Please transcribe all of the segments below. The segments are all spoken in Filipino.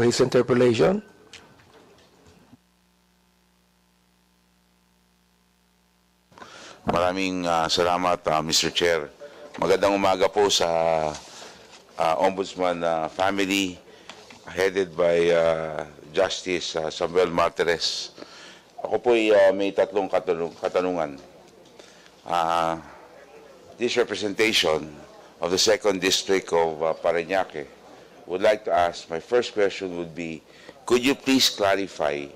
his interpellation. Maraming salamat, Mr. Chair. Magandang umaga po sa Ombudsman family headed by Justice Samuel Martires. Ako po may tatlong katanungan. This representation of the 2nd District of Parañaque would like to ask, my first question would be, could you please clarify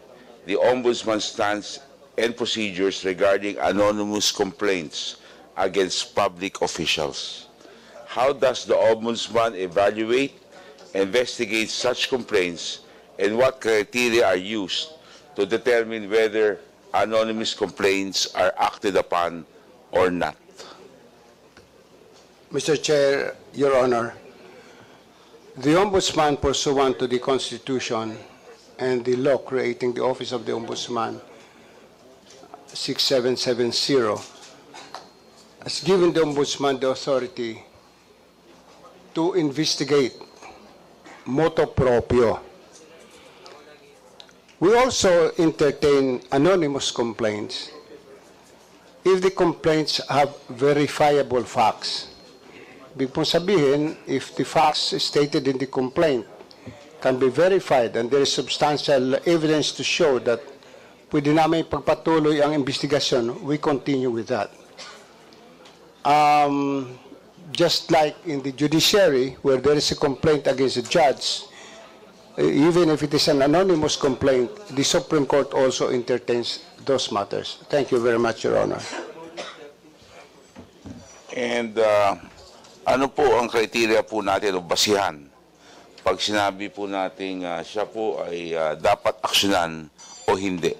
the Ombudsman's stance and procedures regarding anonymous complaints against public officials? How does the Ombudsman evaluate, investigate such complaints, and what criteria are used to determine whether anonymous complaints are acted upon or not? Mr. Chair, Your Honor, the Ombudsman, pursuant to the Constitution and the law creating the Office of the Ombudsman, 6770, has given the Ombudsman the authority to investigate motu proprio. We also entertain anonymous complaints if the complaints have verifiable facts. Ibig pong sabihin, if the facts stated in the complaint can be verified and there is substantial evidence to show that pwede namin pagpatuloy ang investigasyon, we continue with that. Just like in the judiciary, where there is a complaint against a judge, even if it is an anonymous complaint, the Supreme Court also entertains those matters. Thank you very much, Your Honor. And ano po ang criteria po natin o basihan pag sinabi po natin siya po ay dapat aksyonan o hindi?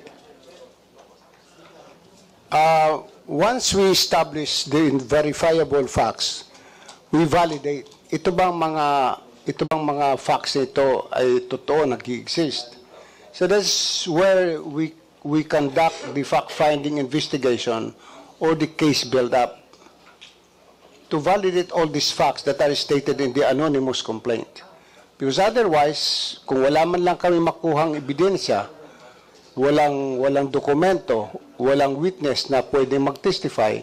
Once we establish the verifiable facts, we validate. Ito bang mga facts ito ay totoo, nag-exist? So that's where we conduct the fact-finding investigation or the case build-up to validate all these facts that are stated in the anonymous complaint. Because otherwise, kung wala man lang kami makuhang ebidensya, walang dokumento, walang witness na pwede mag-testify,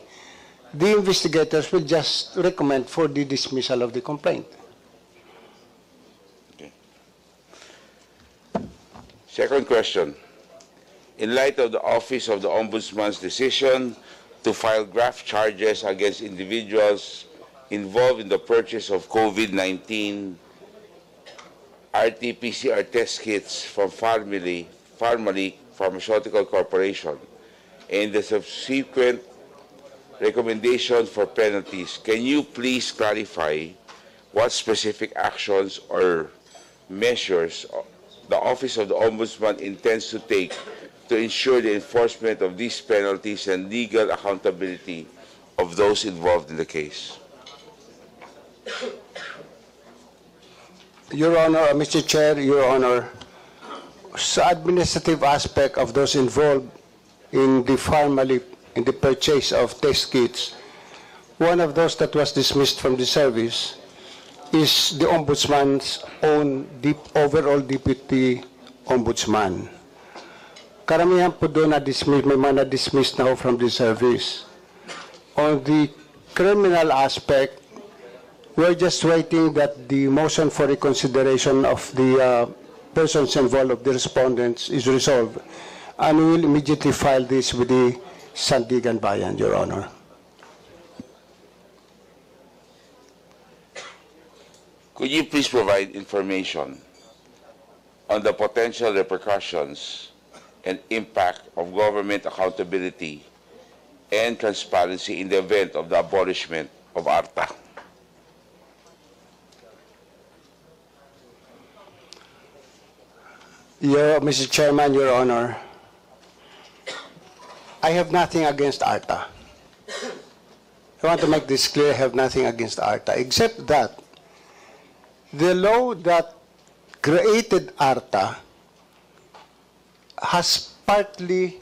the investigators will just recommend for the dismissal of the complaint. Okay. Second question. In light of the Office of the Ombudsman's decision to file graft charges against individuals involved in the purchase of COVID-19 RT-PCR test kits from Pharmaly Pharmaceutical Corporation and the subsequent recommendation for penalties, can you please clarify what specific actions or measures the Office of the Ombudsman intends to take to ensure the enforcement of these penalties and legal accountability of those involved in the case? Your Honor, Mr. Chair, Your Honor, sa administrative aspect of those involved in the purchase of test kits, one of those that was dismissed from the service is the Ombudsman's own overall Deputy Ombudsman. Karamihan po doon na-dismiss, may mga na-dismiss na from the service. On the criminal aspect, we're just waiting that the motion for reconsideration of the persons involved of the respondents is resolved, and we will immediately file this with the Sandigan Bayan, Your Honor. Could you please provide information on the potential repercussions and impact of government accountability and transparency in the event of the abolishment of ARTA? Mr. Chairman, Your Honor, I have nothing against ARTA. I want to make this clear, I have nothing against ARTA, except that the law that created ARTA has partly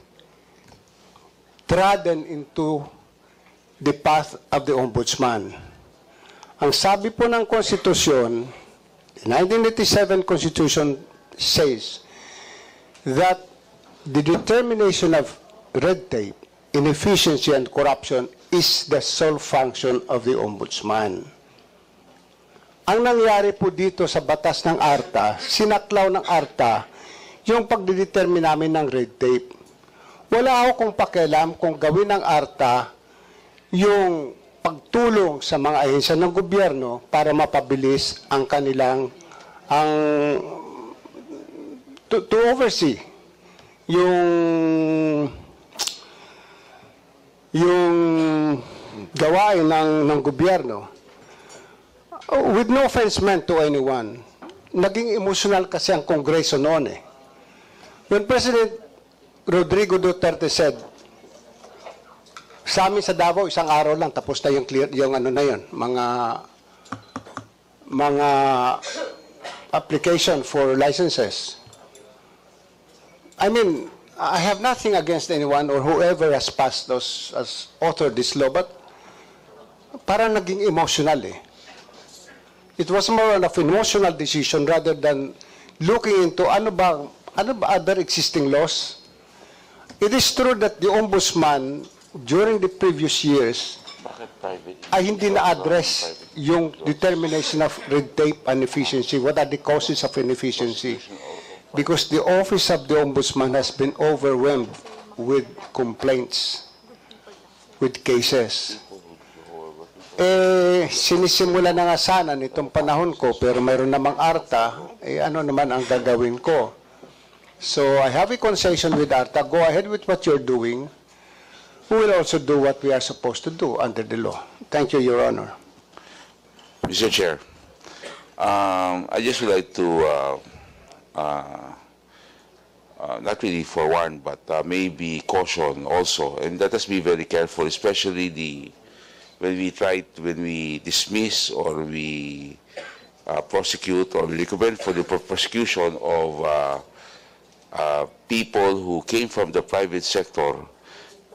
trodden into the path of the Ombudsman. Ang sabi po ng Konstitusyon, the 1987 Constitution says that the determination of red tape, inefficiency, and corruption is the sole function of the Ombudsman. Ang nangyari po dito sa batas ng ARTA, sinaklaw ng ARTA yung pagdidetermine namin ng red tape. Wala akong pakialam kung gawin ng ARTA yung pagtulong sa mga ahensya ng gobyerno para mapabilis ang kanilang to oversee yung gawain ng gobyerno. With no offense meant to anyone, naging emotional kasi ang Kongreso noon eh. When President Rodrigo Duterte said, sa amin sa Davao, isang araw lang, tapos na yung clear, yung ano na yun, mga application for licenses. I mean, I have nothing against anyone or whoever has passed those, has authored this law, but parang naging emotional eh. It was more of an emotional decision rather than looking into ano ba other existing laws. It is true that the Ombudsman during the previous years ay hindi na-address yung determination of red tape and efficiency. What are the causes of inefficiency? Because the office of the Ombudsman has been overwhelmed with complaints, with cases. Sinisimula na nga sana nitong panahon ko, pero mayroon namang ARTA, ano naman ang gagawin ko? So I have a conversation with ARTA, go ahead with what you're doing. We will also do what we are supposed to do under the law. Thank you, Your Honor. Mr. Chair, I just would like to, not really forewarn, but maybe caution also, and let us be very careful, especially when we dismiss or we prosecute or recommend for the prosecution of people who came from the private sector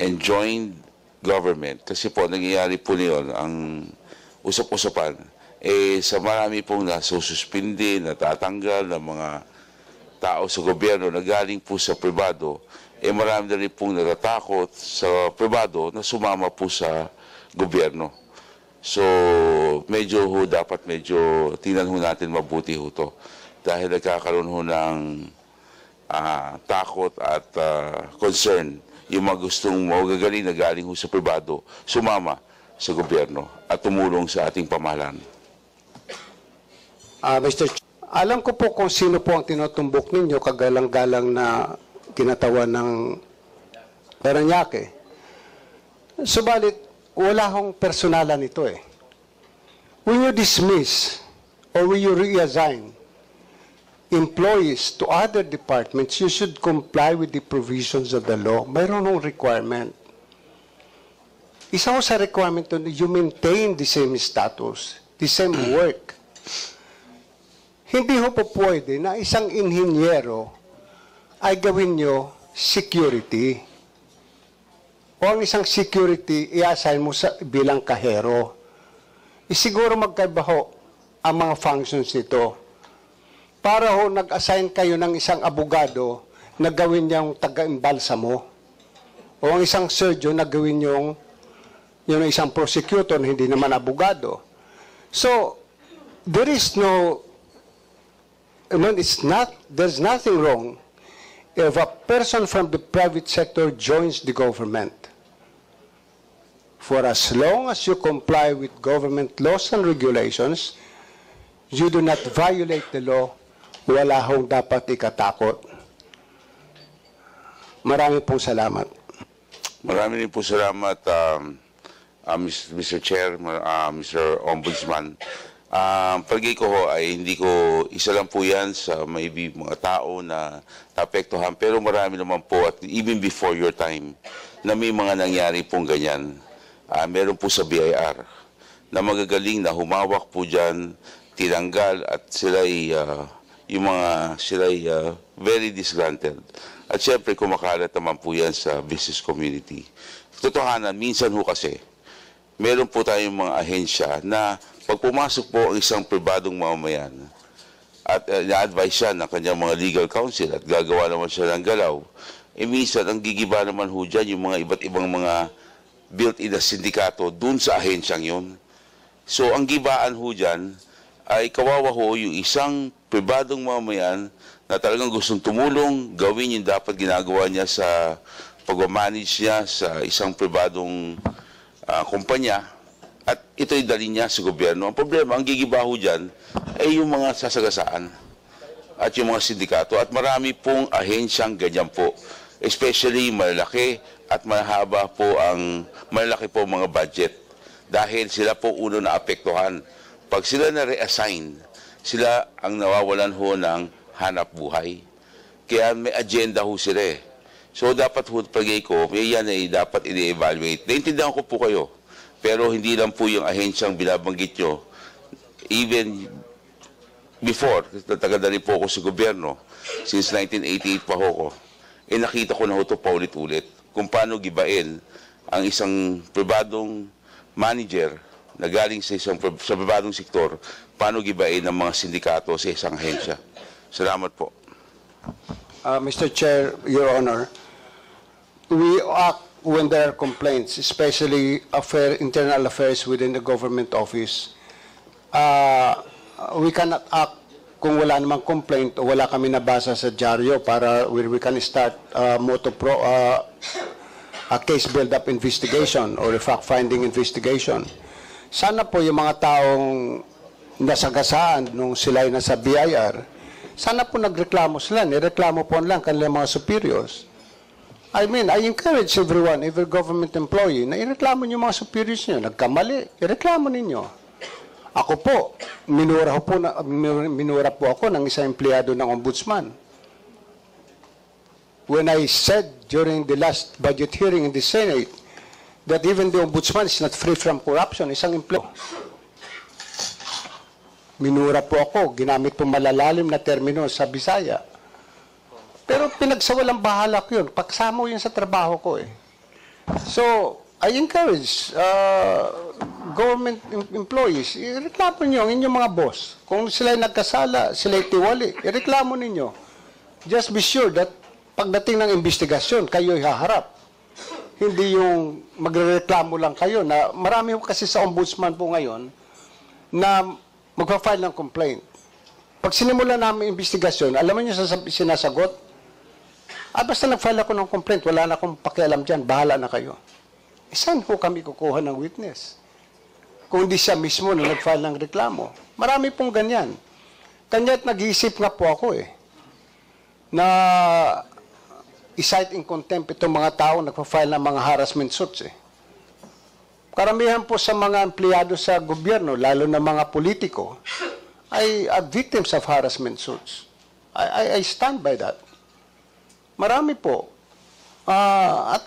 and joined government. Kasi po, nangyayari po niyon, ang usap-usapan, sa marami pong nasususpindi, natatanggal ng mga tao sa gobyerno na galing po sa pribado, marami na rin pong natatakot sa pribado na sumama po sa gobyerno. So, dapat tingnan ho natin mabuti ho to. Dahil nagkakaroon ho ng takot at concern yung mga gustong magagaling na galing ho sa pribado, sumama sa gobyerno at tumulong sa ating pamahalaan. Mr. Alam ko po kung sino po ang tinutumbok ninyo, kagalang-galang na kinatawan ng Parañaque. Subalit, wala hong personalan ito eh. When you dismiss or when you reassign employees to other departments, you should comply with the provisions of the law. Mayroon hong requirement. Isa ho sa requirement doon, you maintain the same status, the same work. Hindi ho po pwede na isang inhinyero ay gawin nyo security. O ang isang security, i-assign mo bilang kahero. Siguro magkaiba ho ang mga functions nito. Para ho nag-assign kayo ng isang abogado na gawin niyang taga-imbalsamo. O ang isang surgeon na gawin yung isang prosecutor na hindi naman abogado. So, there's nothing wrong if a person from the private sector joins the government. For as long as you comply with government laws and regulations, you do not violate the law, wala hong dapat ikatakot. Marami pong salamat. Marami rin po salamat, Mr. Chair, Mr. Ombudsman. Palagay ko ho ay hindi ko isa lang po yan sa maybe mga tao na naapektuhan, pero marami naman po at even before your time na may mga nangyari pong ganyan. Meron po sa BIR na magagaling na humawak po dyan, tinanggal at sila'y very disgruntled. At syempre kumakalat naman po yan sa business community. Totohanan, minsan ho kasi, meron po tayong mga ahensya na pag pumasok po ang isang pribadong mamamayan, at na-advise siya ng kanyang mga legal counsel at gagawa naman siya ng galaw, minsan ang gigiba naman ho dyan yung mga iba't ibang mga built-in na sindikato dun sa ahensyang yun. So ang gibaan ho dyan ay kawawa ho yung isang pribadong mamayan na talagang gustong tumulong, gawin yung dapat ginagawa niya sa pag-manage niya sa isang pribadong kumpanya, at ito'y dali niya sa gobyerno. Ang problema, ang gigibaho dyan ay yung mga sasagasaan at yung mga sindikato. At marami pong ahensyang ganyan po. Especially malalaki at malalaki po mga budget. Dahil sila po uno na apektuhan. Pag sila na reassign, sila ang nawawalan ho ng hanap buhay. Kaya may agenda ho sila eh. So dapat ho pagay ko, yan ay dapat i-evaluate. Naintindihan ko po kayo. Pero hindi lang po yung ahensyang binabanggit nyo. Even before, taga na rin po ako sa gobyerno, since 1988 pa ako, nakita ko na ito paulit-ulit kung paano gibain ang isang pribadong manager na galing sa pribadong sektor, paano gibain ang mga sindikato sa isang ahensya. Salamat po. Mr. Chair, Your Honor, we act when there are complaints, especially internal affairs within the government office. We cannot act kung wala namang complaint o wala kami nabasa sa dyaryo para we can start a case build-up investigation or a fact-finding investigation. Sana po yung mga taong nasagasaan nung sila'y nasa BIR, sana po nagreklamo sila, nireklamo po lang kanilang mga superiors. I mean, I encourage everyone, every government employee, na ireklamo niyo mga superiors niyo. Nagkamali, ireklamo ninyo. Ako po, minura po ako ng isang empleyado ng ombudsman. When I said during the last budget hearing in the Senate that even the ombudsman is not free from corruption, isang empleyado. Minura po ako, ginamit po malalalim na termino sa Bisaya. Pero pinagsawalang bahala ko yun. Pagsamo yun sa trabaho ko eh. So, I encourage government employees, ireklamo ninyo ang inyong mga boss. Kung sila'y nagkasala, sila'y tiwali, ireklamo ninyo. Just be sure that pagdating ng investigasyon, kayo'y haharap. Hindi yung magrereklamo lang kayo. Na marami kasi sa ombudsman po ngayon na magpa-file ng complaint. Pag sinimula namin investigasyon, alam mo nyo sinasagot? Basta nag-file ako ng complaint, wala na akong pakialam dyan, bahala na kayo. Saan po kami kukuha ng witness? Kung hindi siya mismo na nag-file ng reklamo. Marami pong ganyan. Kanya't nag-iisip nga po ako na i-cite in contempt itong mga tao nagpa-file ng mga harassment suits Karamihan po sa mga empleyado sa gobyerno, lalo na mga politiko, ay victims of harassment suits. I stand by that. Marami po. At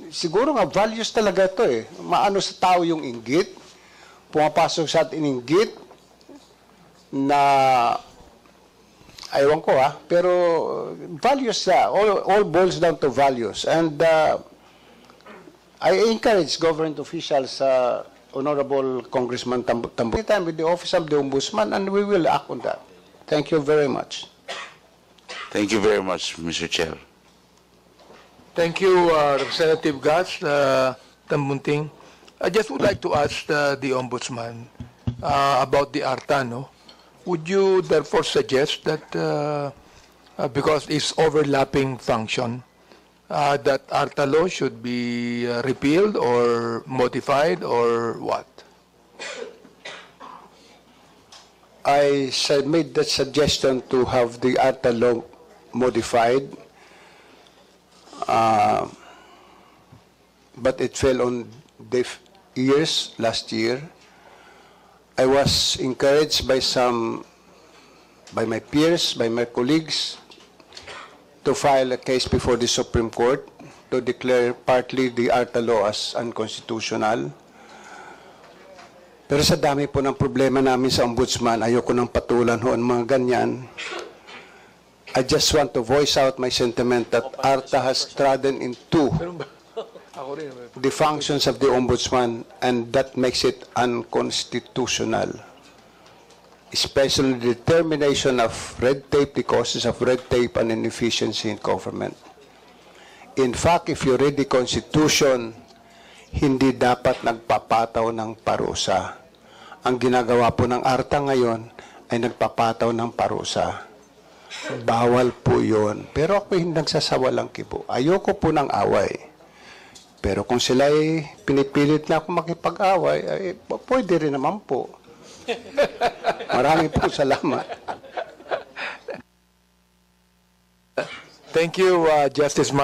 siguro nga values talaga ito Maano sa tao yung inggit, pumapasok sa atin inggit na aywan ko pero values all boils down to values. And I encourage government officials, Honorable Congressman Tambo, anytime with the Office of the Ombudsman, and we will act on that. Thank you very much. Thank you very much, Mr. Chair. Thank you, Representative Gats, Tambunting. I just would like to ask the Ombudsman about the ARTA, no? Would you therefore suggest that, because it's overlapping function, that ARTA law should be repealed or modified or what? I made that suggestion to have the ARTA law modified, but it fell on deaf ears last year. I was encouraged by my peers, by my colleagues, to file a case before the Supreme Court to declare partly the ARTA law as unconstitutional. Pero sa dami po ng problema namin sa ombudsman, ayoko nang patulan ho ang mga ganyan. I just want to voice out my sentiment that ARTA has trodden into the functions of the ombudsman, and that makes it unconstitutional. especially the determination of red tape, the causes of red tape and inefficiency in government. In fact, if you read the Constitution, hindi dapat nagpapataw ng parusa. Ang ginagawa po ng ARTA ngayon ay nagpapataw ng parusa. Bawal po yun. Pero ako hindi nagsasawalang kibo. Ayoko po ng away. Pero kung sila ay pinipilit na ako makipag-away, ay pwede rin naman po. Maraming po salamat. Thank you, Justice Martin.